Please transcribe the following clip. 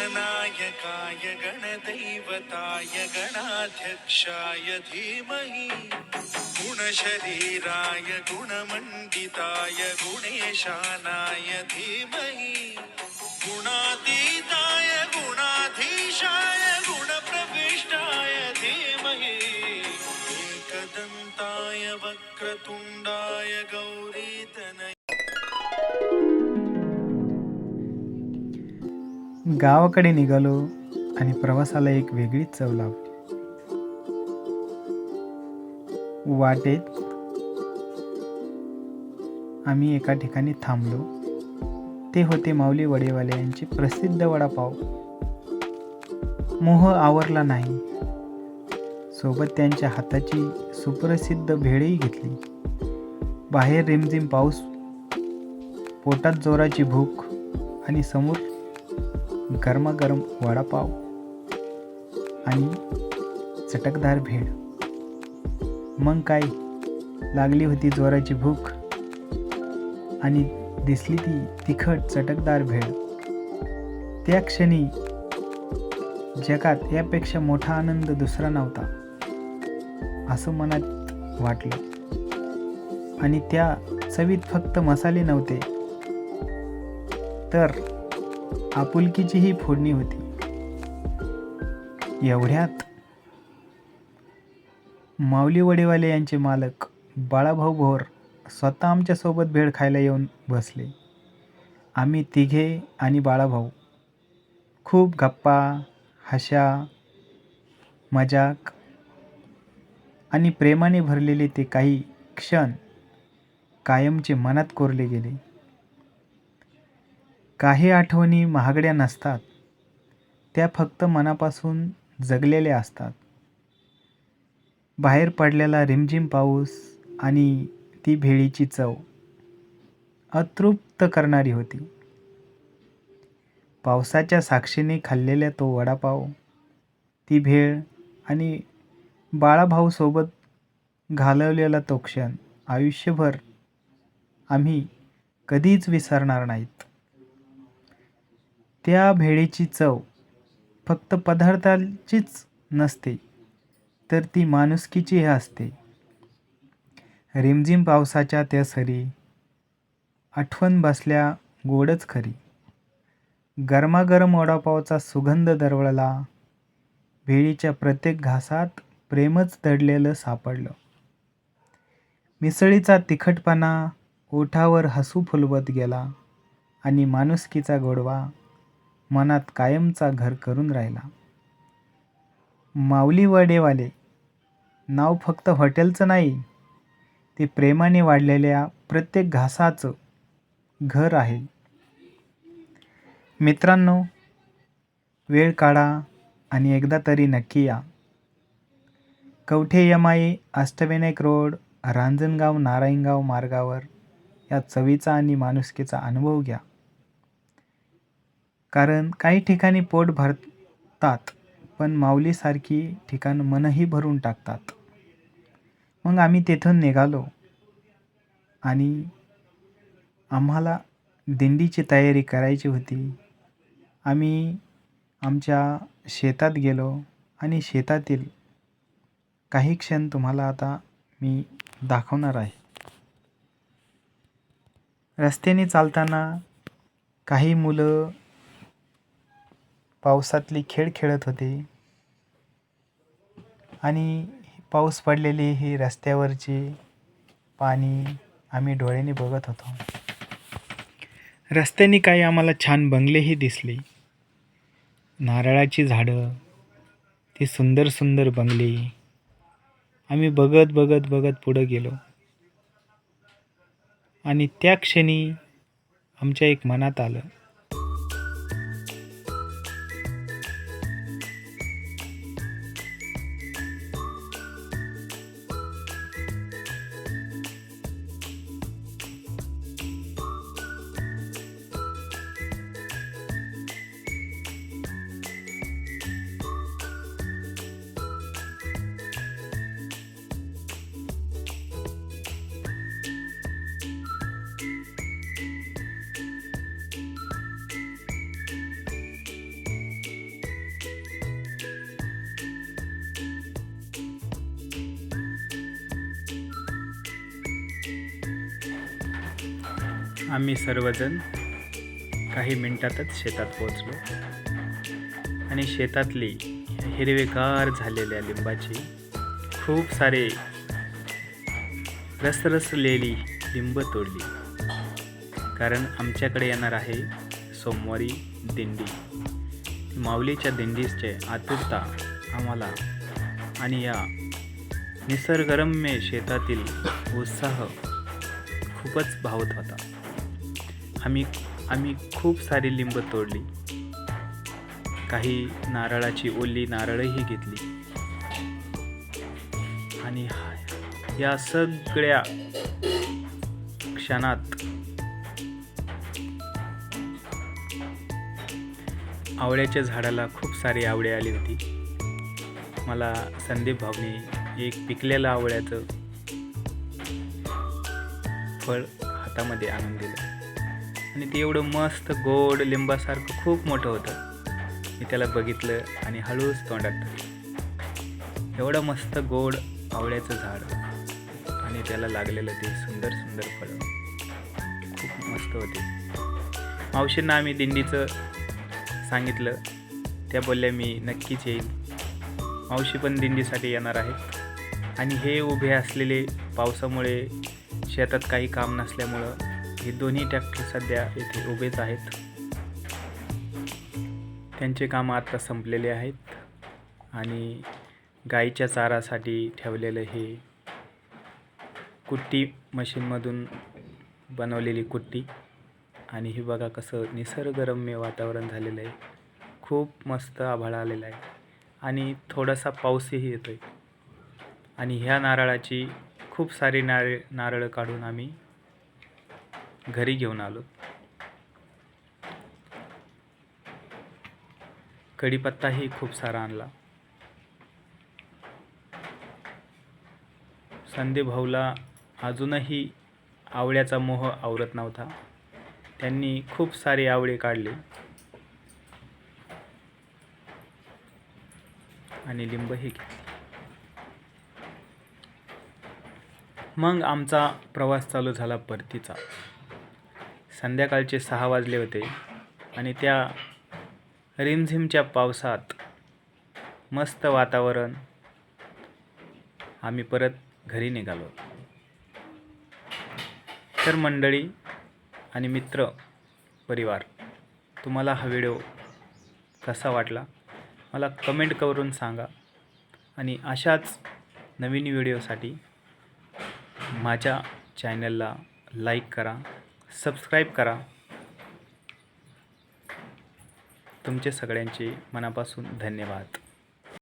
गणनायकाय गणदैवताय गणाध्यक्षाय धीमहि गुणशरीराय गुणमण्डिताय गुणेशानाय धीमहि गुणातीताय गुणाधीशाय गुणप्रविष्टाय धीमहि एकदन्ताय वक्रतुण्डाय गौरीतनय. गावाकडे निघालो आणि प्रवासाला एक वेगळीच चव लाभली. वाटेत आम्ही एका ठिकाणी थांबलो. ते होते माऊली वडेवाले यांचे प्रसिद्ध वडापाव. मोह आवरला नाही. सोबत त्यांच्या हाताची सुप्रसिद्ध भेळही घेतली. बाहेर रिमझिम पाऊस, पोटात जोराची भूक आणि समोर गरमागरम वडापाव आणि चटकदार भेळ. मग काय, लागली होती जोराची भूक आणि दिसली ती तिखट चटकदार भेळ. त्या क्षणी जगात यापेक्षा मोठा आनंद दुसरा नव्हता असं मनात वाटलं. आणि त्या चवीत फक्त मसाले नव्हते तर आपुलकीचीही फोडणी होती. एवढ्यात माऊली वडेवाले यांचे मालक बाळाभाऊ भोर स्वतः आमच्यासोबत भेळ खायला येऊन बसले. आम्ही तिघे आणि बाळाभाऊ खूप गप्पा, हशा, मजाक आणि प्रेमाने भरलेले ते काही क्षण कायमचे मनात कोरले गेले. काही आठवणी महागड्या नसतात, त्या फक्त मनापासून जगलेल्या असतात. बाहेर पडलेला रिमझिम पाऊस आणि ती भेळीची चव अतृप्त करणारी होती. पावसाच्या साक्षीने खाल्लेला तो वडापाव, ती भेळ आणि बाळाभाऊसोबत घालवलेला तो क्षण आयुष्यभर आम्ही कधीच विसरणार नाहीत. त्या भेळीची चव फक्त पदार्थाचीच नसते तर ती माणुसकीची असते. रिमझिम पावसाच्या त्या सरी, आठवण बसल्या गोडच खरी. गरमागरम वडापावचा सुगंध दरवळला. भेळीच्या प्रत्येक घासात प्रेमच दडलेलं सापडलं. मिसळीचा तिखटपणा ओठावर हसू फुलवत गेला आणि माणुसकीचा गोडवा मनात कायमचा घर करून राहिला. माऊली वडेवाले नाव फक्त हॉटेलचं नाही, ते प्रेमाने वाढलेल्या प्रत्येक घासाचं घर आहे. मित्रांनो, वेळ काढा आणि एकदा तरी नक्की या. कवठे यमाई, अष्टविनायक रोड, रांजणगाव नारायणगाव मार्गावर या चवीचा आणि माणुसकीचा अनुभव घ्या. कारण काही ठिकाणी पोट भरतात पण माऊलीसारखी ठिकाण मनही भरून टाकतात. मग आम्ही तेथून निघालो आणि आम्हाला दिंडीची तयारी करायची होती. आम्ही आमच्या शेतात गेलो आणि शेतातील काही क्षण तुम्हाला आता मी दाखवणार आहे. रस्त्याने चालताना काही मुलं पावसातली खेळ खेळत होते आणि पाऊस पडलेली ही रस्त्यावरची पाणी आम्ही डोळ्याने बघत होतो. रस्त्याने काही आम्हाला छान बंगलेही दिसले. नारळाची झाडं, ती सुंदर सुंदर बंगले आम्ही बघत बघत बघत पुढे गेलो. आणि त्या क्षणी आमच्या एक मनात आलं, आम्ही सर्वजण काही मिनिटातच शेतात पोहोचलो आणि शेतातली हिरवेगार झालेल्या लिंबाची खूप सारे रसरसलेली लिंब तोडली, कारण आमच्याकडे येणार आहे सोमवारी दिंडी. माऊलीच्या दिंडीचे आतुरता आम्हाला आणि या निसर्गरम्य शेतातील उत्साह खूपच भावत होता. आम्ही खूप सारी लिंब तोडली, काही नारळाची ओली नारळही घेतली आणि या सगळ्या क्षणात आवळ्याच्या झाडाला खूप सारी आवळे आली होती. मला संदीप भाऊने एक पिकलेलं आवळ्याचं फळ हातामध्ये आणून दिलं आणि ते एवढं मस्त गोड लिंबासारखं खूप मोठं होतं. मी त्याला बघितलं आणि हळूच तोंडात टाकलं. एवढं मस्त गोड आवळ्याचं झाड आणि त्याला लागलेलं ते सुंदर सुंदर फळं खूप मस्त होते. मावशींना आम्ही दिंडीचं सांगितलं, त्या बोलल्या मी नक्कीच येईल. मावशी पण दिंडीसाठी येणार आहेत आणि हे उभे असलेले पावसामुळे शेतात काही काम नसल्यामुळं हे दोन्ही ट्रॅक्टर सध्या येथे उभेच आहेत. त्यांचे कामं आता संपलेले आहेत आणि गाईच्या चारासाठी ठेवलेलं हे कुट्टी मशीनमधून बनवलेली कुट्टी आणि हे बघा कसं निसर्गरम्य वातावरण झालेलं आहे. खूप मस्त आभाळ आलेलं आहे आणि थोडासा पाऊसही येतो आहे आणि ह्या नारळाची खूप सारी नारळं काढून आम्ही घरी घेऊन आलो. कढीपत्ताही खूप सारा आणला. संदीप भाऊला अजूनही आवळ्याचा मोह आवरत नव्हता. त्यांनी खूप सारे आवळे काढले आणि लिंबही घेतली. मग आमचा प्रवास चालू झाला परतीचा. संध्याकाळचे 6 वाजले होते आणि त्या रिमझिमच्या पावसात मस्त वातावरण आम्ही परत घरी निघालो. तर मंडळी आणि मित्र परिवार, तुम्हाला हा व्हिडिओ कसा वाटला मला कमेंट करून सांगा आणि अशाच नवीन व्हिडिओसाठी माझ्या चॅनलला लाईक करा, सबस्क्राईब करा. तुमचे सगळ्यांचे मनापासून धन्यवाद.